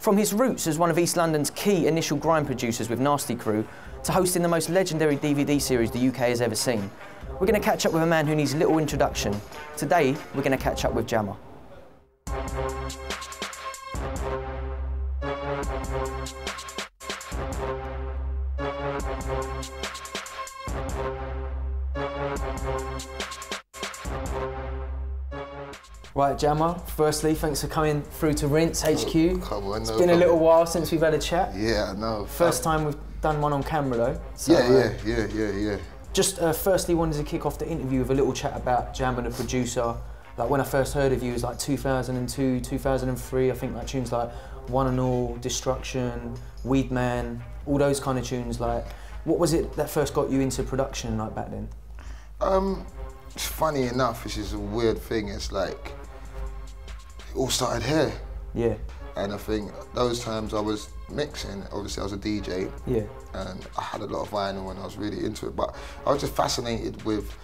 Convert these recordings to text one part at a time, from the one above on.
From his roots as one of East London's key initial grime producers with Nasty Crew, to hosting the most legendary DVD series the UK has ever seen, we're going to catch up with a man who needs little introduction. Today, we're going to catch up with Jammer. Right, Jammer, firstly, thanks for coming through to Rinse HQ. It's been a little while since we've had a chat. Yeah, I know. First time we've done one on camera though. So, yeah. Just firstly wanted to kick off the interview with a little chat about Jammer the producer. Like when I first heard of you, it was like 2002, 2003, I think like tunes like One and All, Destruction, Weed Man, all those kind of tunes. Like, what was it that first got you into production like back then? It's funny enough, this is a weird thing, it's like, it all started here. Yeah. And I think those times I was mixing, obviously I was a DJ. Yeah. And I had a lot of vinyl and I was really into it, but I was just fascinated with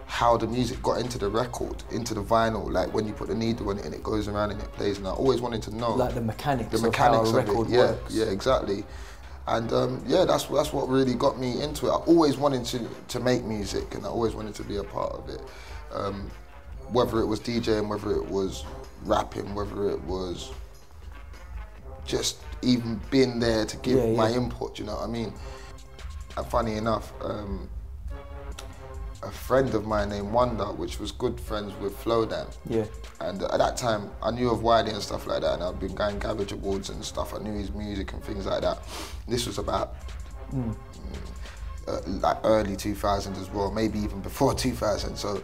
how the music got into the record, into the vinyl, like when you put the needle in it and it goes around and it plays, and I always wanted to know. Like the mechanics of how a record works. Yeah, exactly. And yeah, that's what really got me into it. I always wanted to make music and I always wanted to be a part of it. Whether it was DJing, whether it was rapping, whether it was just even being there to give my input, you know what I mean? And funny enough, a friend of mine named Wonder, which was good friends with Flowdan. Yeah. And at that time, I knew of Wiley and stuff like that, and I'd been going Garage Awards and stuff. I knew his music and things like that. This was about like early 2000s as well, maybe even before 2000. So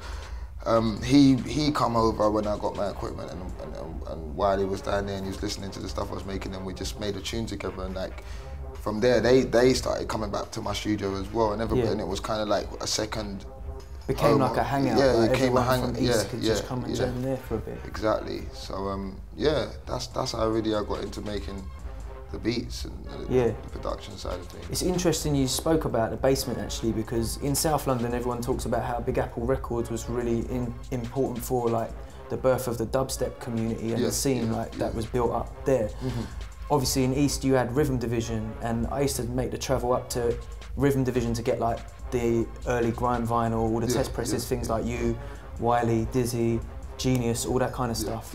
he come over when I got my equipment, and Wiley was down there and he was listening to the stuff I was making, and we just made a tune together. And like from there, they started coming back to my studio as well, and it was kind of like a second. Became like a hangout. Yeah, like it became a hangout. Yeah, could just come and jam there for a bit. Exactly. So yeah, that's how really I got into making the beats and the production side of things. It's interesting you spoke about the basement actually, because in South London everyone talks about how Big Apple Records was really important for like the birth of the dubstep community and the scene that was built up there. Obviously in East you had Rhythm Division, and I used to make the travel up to Rhythm Division to get like the early grime vinyl, all the test presses, things like you, Wiley, Dizzy, Genius, all that kind of stuff.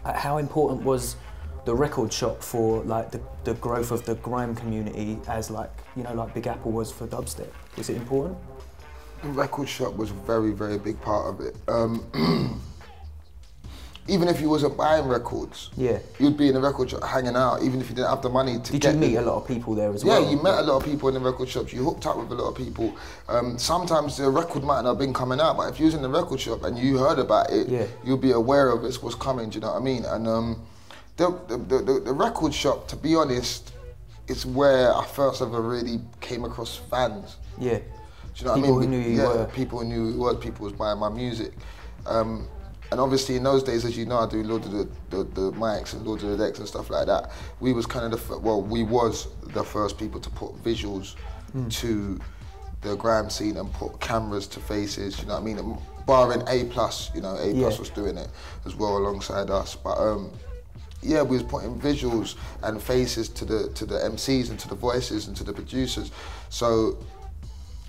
How important was the record shop for like the growth of the grime community, as like, you know, like Big Apple was for dubstep? Was it important? The record shop was a very, very big part of it. Even if you wasn't buying records, you'd be in the record shop hanging out, even if you didn't have the money to Did you meet a lot of people there as well? Yeah, you met a lot of people in the record shops, you hooked up with a lot of people. Sometimes the record might not have been coming out, but if you was in the record shop and you heard about it, you'll be aware of it was coming, do you know what I mean? And the record shop, to be honest, is where I first ever really came across fans. Yeah. Do you know what I mean? People who knew you were. People who knew who you were, people was buying my music. And obviously in those days, as you know, I do Lord of the mics and Lord of the Decks and stuff like that. We was kind of we was the first people to put visuals to the grime scene and put cameras to faces, you know what I mean? Barring A+, you know, A+ was doing it as well alongside us. But yeah, we was putting visuals and faces to the MCs and to the voices and to the producers. So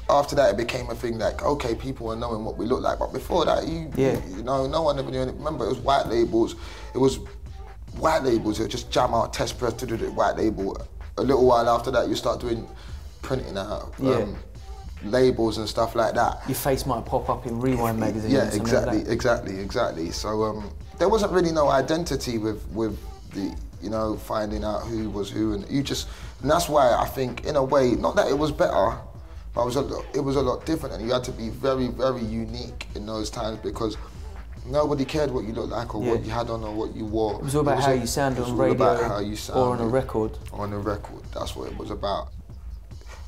after that, it became a thing like, okay, people were knowing what we looked like, but before that, you know, no one ever knew anything. Remember, it was white labels. It was just jam out, test press, to do the white label. A little while after that, you start doing printing out labels and stuff like that. Your face might pop up in Rewind magazine. Yeah, exactly. So there wasn't really no identity with the, you know, finding out who was who, and and that's why I think, in a way, not that it was better, but it was a lot different, and you had to be very, very unique in those times, because nobody cared what you looked like or what you had on or what you wore. It was all about how you sounded on radio or on a record. On a record, that's what it was about.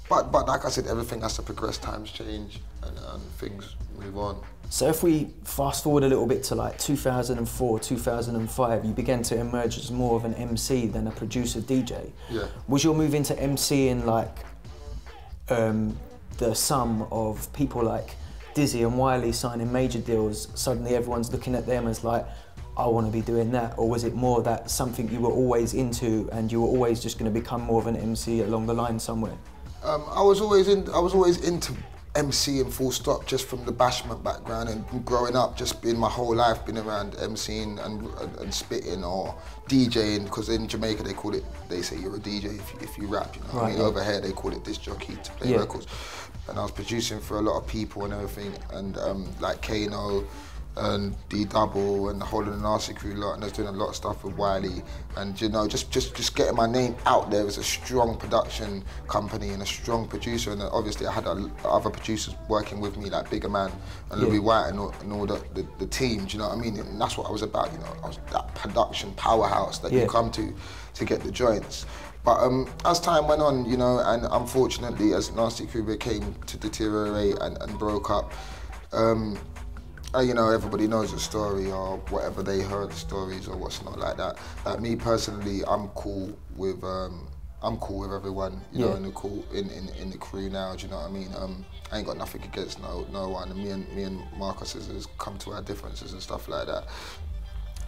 But like I said, everything has to progress, times change, and things move on. So if we fast forward a little bit to like 2004, 2005, you began to emerge as more of an MC than a producer DJ. Yeah. Was your move into MCing like the sum of people like Dizzy and Wiley signing major deals? Suddenly everyone's looking at them as like I want to be doing that, or was it more that something you were always into and you were always just going to become more of an MC along the line somewhere? I was always into MCing full stop, just from the bashment background, and growing up, just in my whole life been around MCing and spitting or DJing, because in Jamaica they say you're a DJ if you rap, you know what I mean? Yeah. Over here they call it disc jockey to play records. And I was producing for a lot of people and everything, and like Kano and D Double and the whole of the Nasty Crew lot, and I was doing a lot of stuff with Wiley, and you know, just getting my name out there as a strong production company and a strong producer. And obviously I had other producers working with me, like Bigger Man and Louis White and all the team, do you know what I mean? And that's what I was about, you know, I was that production powerhouse that you come to get the joints. But as time went on, you know, and unfortunately as Nasty Crew became to deteriorate and broke up, you know, everybody knows the story, or whatever they heard the stories or what's not like that. Like me personally, I'm cool with everyone, you know, in the crew now. Do you know what I mean? I ain't got nothing against no one. And me and Marcus has come to our differences and stuff like that.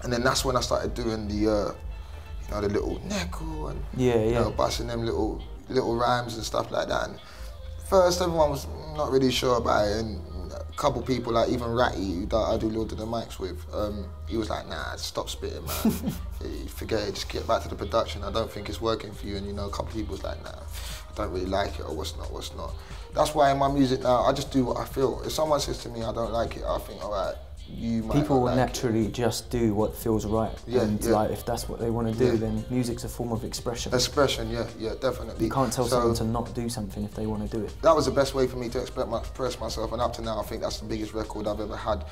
And then that's when I started doing the, you know, the little Neko and you know, busting them little rhymes and stuff like that. And first, everyone was not really sure about it. And a couple people, like even Ratty, who I do Lord of the Mics with, he was like, nah, stop spitting, man. Forget it, just get back to the production. I don't think it's working for you. And you know, a couple people was like, nah, I don't really like it, or what's not. That's why in my music now, I just do what I feel. If someone says to me, I don't like it, I think, all right, you might people will like naturally just do what feels right. Like if that's what they want to do, then music's a form of expression. Yeah, definitely. You can't tell someone to not do something if they want to do it. That was the best way for me to express myself, and up to now I think that's the biggest record I've ever had.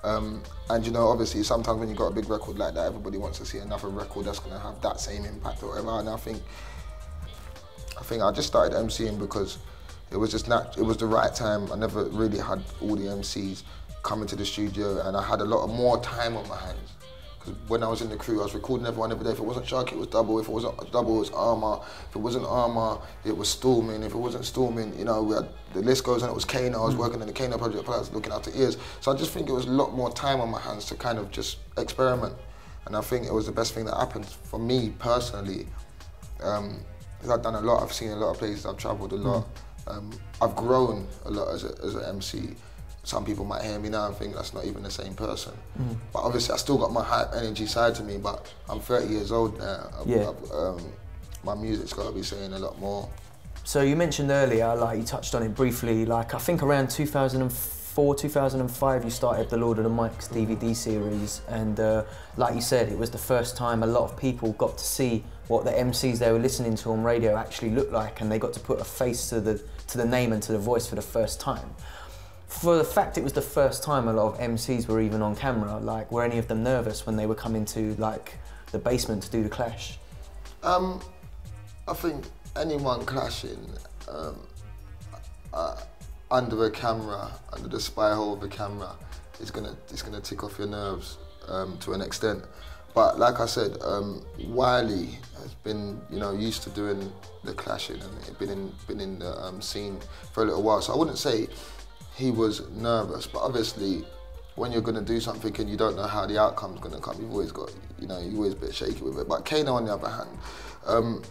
And you know, obviously sometimes when you've got a big record like that, everybody wants to see another record that's going to have that same impact or whatever. And I think I just started MCing because it was just it was the right time. I never really had all the MCs coming to the studio, and I had a lot more time on my hands. Because when I was in the crew, I was recording everyone every day. If it wasn't Sharky, it was Double. If it wasn't Double, it was Armour. If it wasn't Armour, it was Storming. If it wasn't Storming, you know, we had, the list goes on, it was Kano. I was working in the Kano project, I was looking after ears. So I just think it was a lot more time on my hands to kind of just experiment. And I think it was the best thing that happened for me personally. Because I've done a lot, I've seen a lot of places, I've travelled a lot. I've grown a lot as an MC. Some people might hear me now and think that's not even the same person. But obviously I still got my hype energy side to me, but I'm 30 years old now. My music's got to be saying a lot more. So you mentioned earlier, like you touched on it briefly, like I think around 2004, 2005 you started the Lord of the Mics DVD series, and like you said, it was the first time a lot of people got to see what the MCs they were listening to on radio actually looked like, and they got to put a face to the name and to the voice for the first time. For the fact it was the first time a lot of MCs were even on camera, like were any of them nervous when they were coming to like the basement to do the clash? I think anyone clashing under a camera, under the spy hole of a camera, it's gonna tick off your nerves to an extent. But like I said, Wiley has been, you know, used to doing the clashing and been in the scene for a little while. So I wouldn't say he was nervous, but obviously when you're going to do something and you don't know how the outcome's going to come, you've always got, you know, you're always a bit shaky with it. But Kano, on the other hand,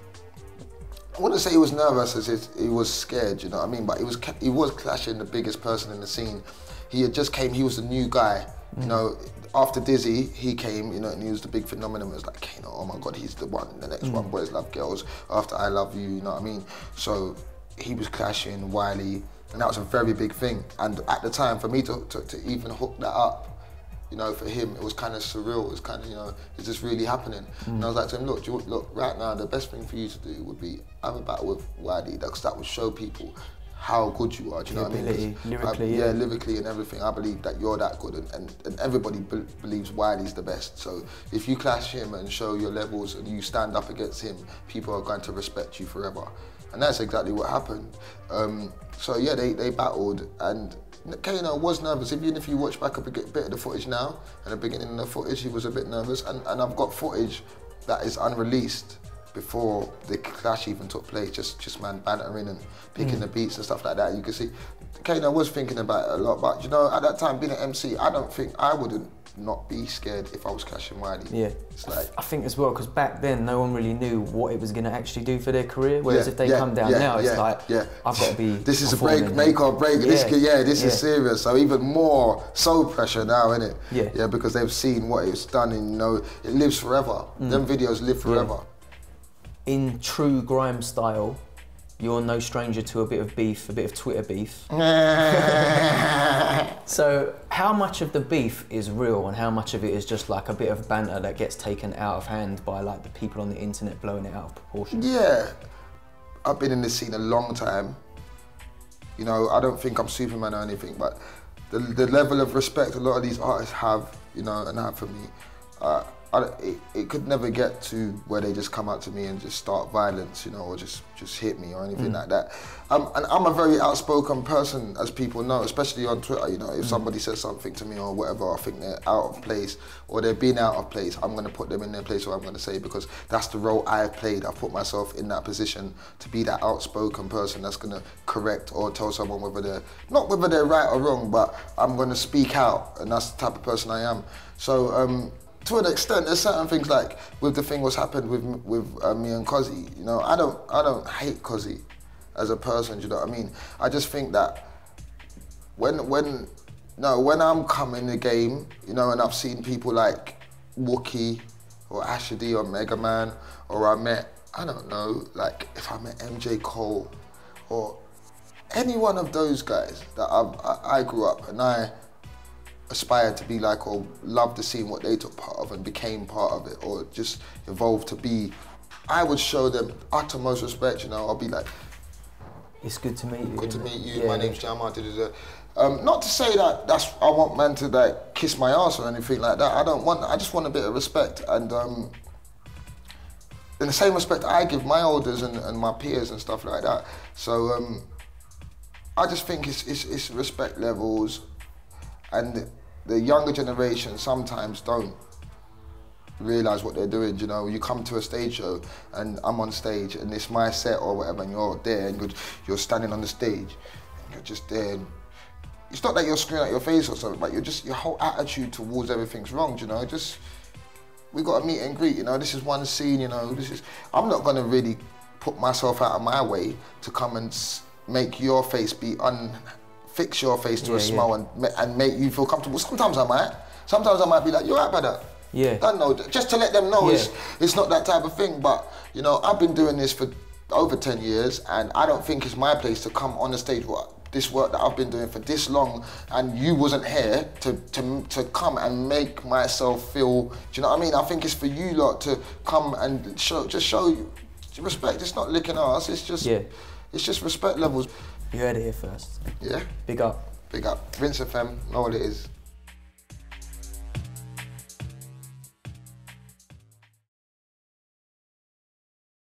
I wouldn't say he was nervous as he was scared, you know what I mean? But he was clashing the biggest person in the scene. He had just came, he was the new guy, you know. After Dizzy, he came, you know, and he was the big phenomenon. It was like, Kano, oh my God, he's the one. The next one, Boys Love Girls. After I Love You, you know what I mean? So he was clashing Wiley, and that was a very big thing. And at the time, for me to even hook that up, you know, for him, it was kind of surreal. It was kind of, you know, is this really happening? And I was like to him, look, right now, the best thing for you to do would be have a battle with Wiley, because that would show people how good you are, do you know what I mean? Lyrically, yeah, lyrically and everything. I believe that you're that good, and everybody believes Wiley's the best. So if you clash him and show your levels and you stand up against him, people are going to respect you forever. And that's exactly what happened. So yeah, they battled, and Kano was nervous. Even if you watch back a bit of the footage now, at the beginning of the footage, he was a bit nervous. And I've got footage that is unreleased before the clash even took place, just man bantering and picking the beats and stuff like that. You can see Kano was thinking about it a lot, but you know, at that time being an MC, I don't think I wouldn't not be scared if I was clashing Wiley. Yeah, it's like I think as well, because back then no one really knew what it was going to actually do for their career. Whereas if they come down now, it's like I've got to be. This is a break, make or break. This is serious. So even more soul pressure now, innit? Yeah, because they've seen what it's done, and you know, it lives forever. Them videos live forever. In true grime style, you're no stranger to a bit of beef, a bit of Twitter beef. So how much of the beef is real and how much of it is just like a bit of banter that gets taken out of hand by like the people on the internet blowing it out of proportion? Yeah, I've been in this scene a long time. You know, I don't think I'm Superman or anything, but the level of respect a lot of these artists have, you know, and have for me, it could never get to where they just come out to me and just start violence, you know, or just hit me or anything like that. And I'm a very outspoken person, as people know, especially on Twitter. You know, if somebody says something to me or whatever, I think they're out of place or they're being out of place, I'm going to put them in their place, what I'm going to say, because that's the role I've played. I've put myself in that position to be that outspoken person that's going to correct or tell someone whether they're, not whether they're right or wrong, but I'm going to speak out, and that's the type of person I am. So, to an extent, there's certain things like with the thing what's happened with me and Cozzy. You know, I don't hate Cozzy as a person. Do you know what I mean? I just think that when I'm coming the game, you know, and I've seen people like Wookie or Asher D or Mega Man, or I don't know, like if I met MJ Cole or any one of those guys that I grew up and I aspired to be like, or loved to see what they took part of and became part of it, or just evolved to be, I would show them uttermost respect, you know. I'll be like, it's good to meet you. Good to meet you, my name's Jama. Not to say that I want man to like kiss my ass or anything like that. I just want a bit of respect, and in the same respect I give my elders and my peers and stuff like that. So I just think it's respect levels. And the younger generation sometimes don't realise what they're doing. You know, you come to a stage show and I'm on stage and it's my set or whatever, and you're there and you're standing on the stage and you're just there. And it's not that you're screwing out your face or something, but your whole attitude towards everything's wrong. You know, we got a meet and greet. You know, this is one scene. You know, I'm not gonna really put myself out of my way to come and make your face be fix your face to a smile and make you feel comfortable. Sometimes I might be like, you're right, brother. Yeah. I don't know, just to let them know it's not that type of thing. But you know, I've been doing this for over 10 years, and I don't think it's my place to come on the stage with this work that I've been doing for this long, and you wasn't here to come and make myself feel. Do you know what I mean? I think it's for you lot to come and show you respect. It's not licking ass. It's just respect levels. You heard it here first. Yeah. Big up. Big up. Rinse FM, know what it is.